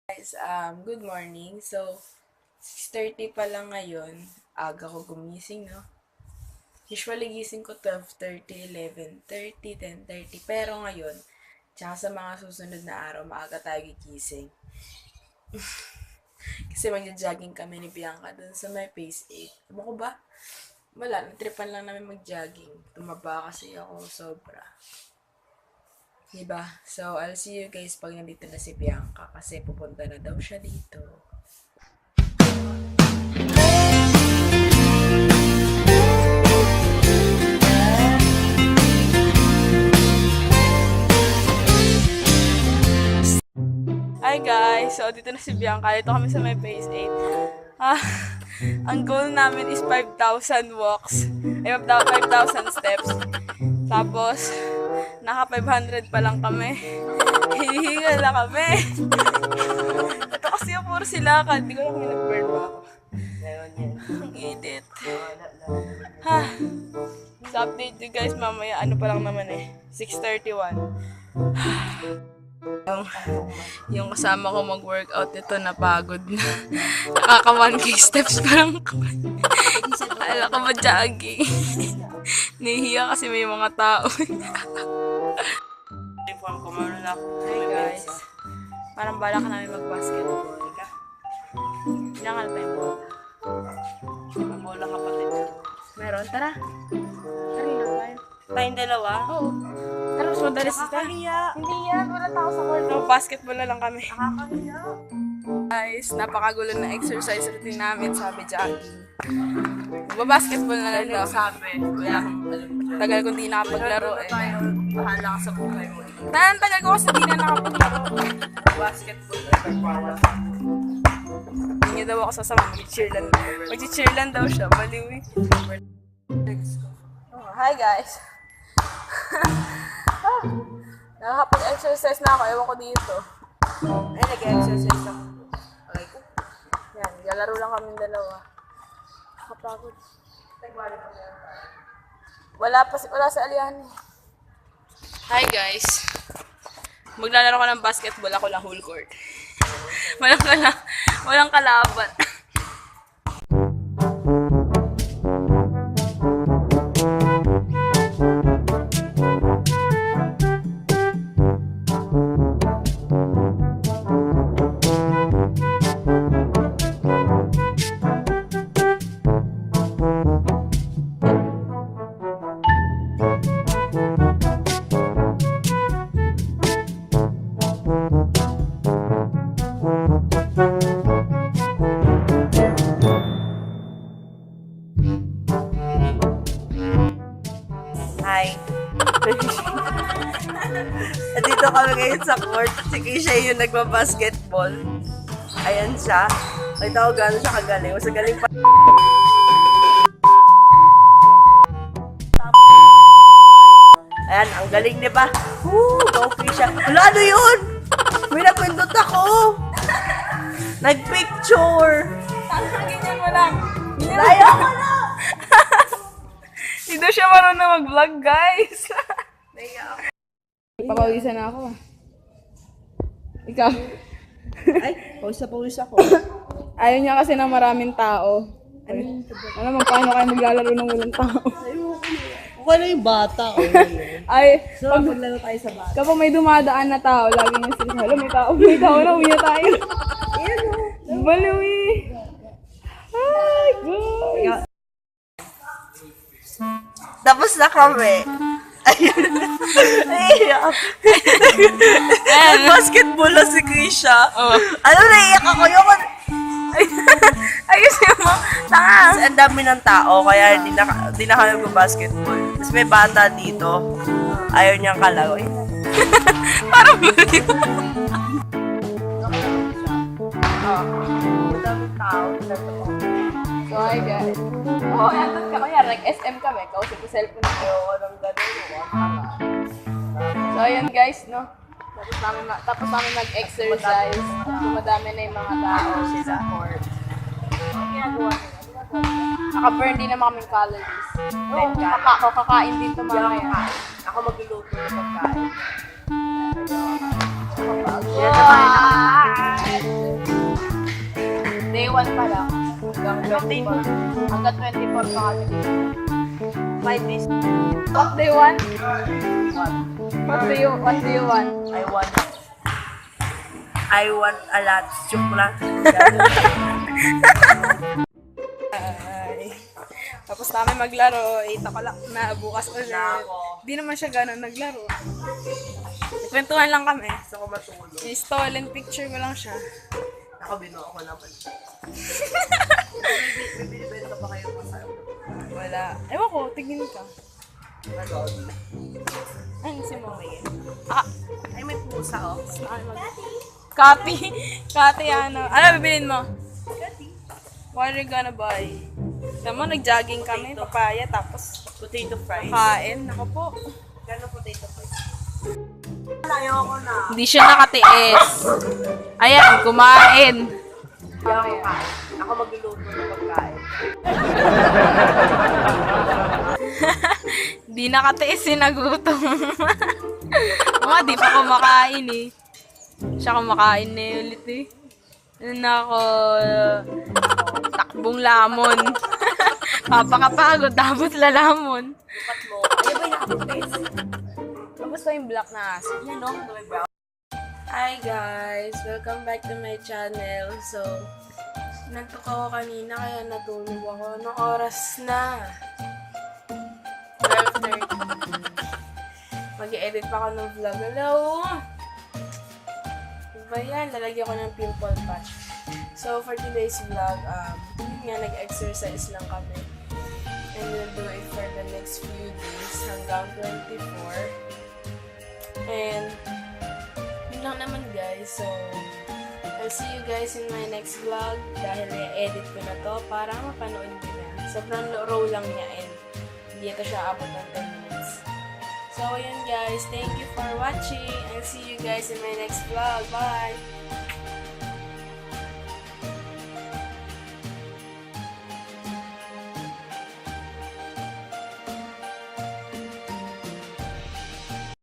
Guys, good morning. So, 6:30 pa lang ngayon. Aga ko gumising, no? Usually gising ko 12:30, 11:30, 10:30. Pero ngayon, tsaka sa mga susunod na araw, maaga tayo gigising. Kasi magja-jogging kami ni Bianca dun sa may phase 8. Ano ko ba? Wala, natripan lang namin mag-jogging. Tumaba kasi ako sobra. Diba? So, I'll see you guys pag nandito na si Bianca kasi pupunta na daw siya dito. Hi guys! So, dito na si Bianca. Dito kami sa may phase 8. Ang goal namin is 5,000 walks. Ay, 5,000 steps. Tapos, naka 500 pa lang kami. Hinihingal na kami. Ito kasi yung puro silakad. Hindi ko na kami nag-burn pa ako. Ang edit. So, update you guys mamaya. Ano pa lang naman 6:31. Yung kasama ko mag-workout, ito napagod na. Nakaka 1K steps pa lang ako. Akala ko ma-jogging. Nahihiya kasi may mga tao. Hi guys. Parang balak namin mag-basketball. Pinangal pa yung bola. Bola ka pati. Meron? Tara. Tara na tayo. Tayong dalawa? Oo. Tara, mas madalas ito. Hindi yan. Wala tao sa court. No, basketball na lang kami. Nakakahiya. Guys, napakagulo na exercise routine namin, sabi jogging. Basketball na lang daw. Sabi, wala kang alam. Tagal kong di nakapaglaro eh. Bahala ka sa buhay mo. Tagal ko kasi di na nakapaglaro. Basketball. Hindi niya daw ako sasama. Mag-cheer lang daw siya. Baliw eh. Hi guys. Nakakapag-exercise na ako. Ewan ko dito. Ay, nag-exercise ako. Okay. Yan, galaro lang kami dalawa. Nakapagod. Wala sa alihan. Hi guys. Maglalaro ko ng basketball. Ako lang whole court. Walang kalaban. Hi. Dito kami ngayon sa court. Si Keisha yung nagbabasketball. Ayan siya. Nakita ko gano'n siya kagaling. Mas galing pa. Ayan, ang galing di ba? Woo! Go Keisha. Wala, ano yun? May napindot ako. Nagpicture. Ganyan mo lang. Layo ko na. Hindi daw siya marunong mag-vlog, guys. Papawisan na ako. Ikaw. Ay, pawis ako. Ayaw niya kasi ng maraming tao. Ano, paano kayo maglalaro ng walang tao? Kung ano yung bata. Ay, So, maglaro tayo sa bata. kapag may dumadaan na tao, lagi niya sila, hello, may tao na, uwi na tayo. Baliwi. Hi, guys. Tapos na kami. Ayun. Basketball na si Keisha. Ano, naiyak ako yung... Ayos mo. Tanga. Ang dami ng tao, kaya hindi na kami mag-basketball. Tapos may bata dito. Ayaw niyang kalaro. Parang baliw. So, hi guys. Oo, nandun ka. Kaya nag-SM kami. Kausap ko cellphone ko. So, ayan guys, no? Tapos namin mag-exercise. Dumadami na yung mga tao sa court. Naka-burn din naman kaming calories. Kakain din ito mamaya. Ako magluluto ng pagkain. Wow! 21 pa lang. Hanggang 24. Hanggang 24 pa kami. 5 days. What do you want? What do you want? I want a lot. Joke lang. Ay. Tapos namin maglaro, 8 o'clock na, bukas ulit. Di naman siya ganun naglaro. Nagkwentuhan lang kami. Gusto ko matulog. Yung stolen picture ko lang siya. Ako, binuo ko naman. Bibili ka pa kayo masaya. Wala. Ewan ko, tignan ka. Ano? Ano si Mommy? Ay, may pusa, oh. Copy. Copy, ano. Ano bibilin mo? What are you gonna buy? Alam mo, nag-jogging kami, papaya, tapos Potato fries. kain. Ako po. Gano'n potato fries? Ayoko na. Hindi siya nakatiis. Ayan, kumain. Ayoko kain. Ako magluluto ng pagkain. Di nakatiis, sinagutom. Mga di pa kumakain eh. Siya kumakain na yun ulit eh. Ano na ako, takbong lamon. Papakapagod, tapos lalamon. Bukat mo. Ayaw ba yung nakapag-test? Kamusta yung black na aso? Yan, no? Ito may brown. Hi guys! Welcome back to my channel. So, nantok ako kanina kaya natulog ako. Anong oras na? 12:30. Mag-i-edit pa ako ng vlog. Hello! Diba yan? Lalagyan ko ng pimple patch. So, for today's vlog, yun nga, nag-exercise lang kami. And we'll do it for the next few days hanggang 24. And, yun lang naman guys. So, I'll see you guys in my next vlog dahil i-edit ko na to para mapanood nyo na. Sobrang raw lang niya and hindi ito siya abot ng 10 minutes. So, yun guys. Thank you for watching. I'll see you guys in my next vlog. Bye!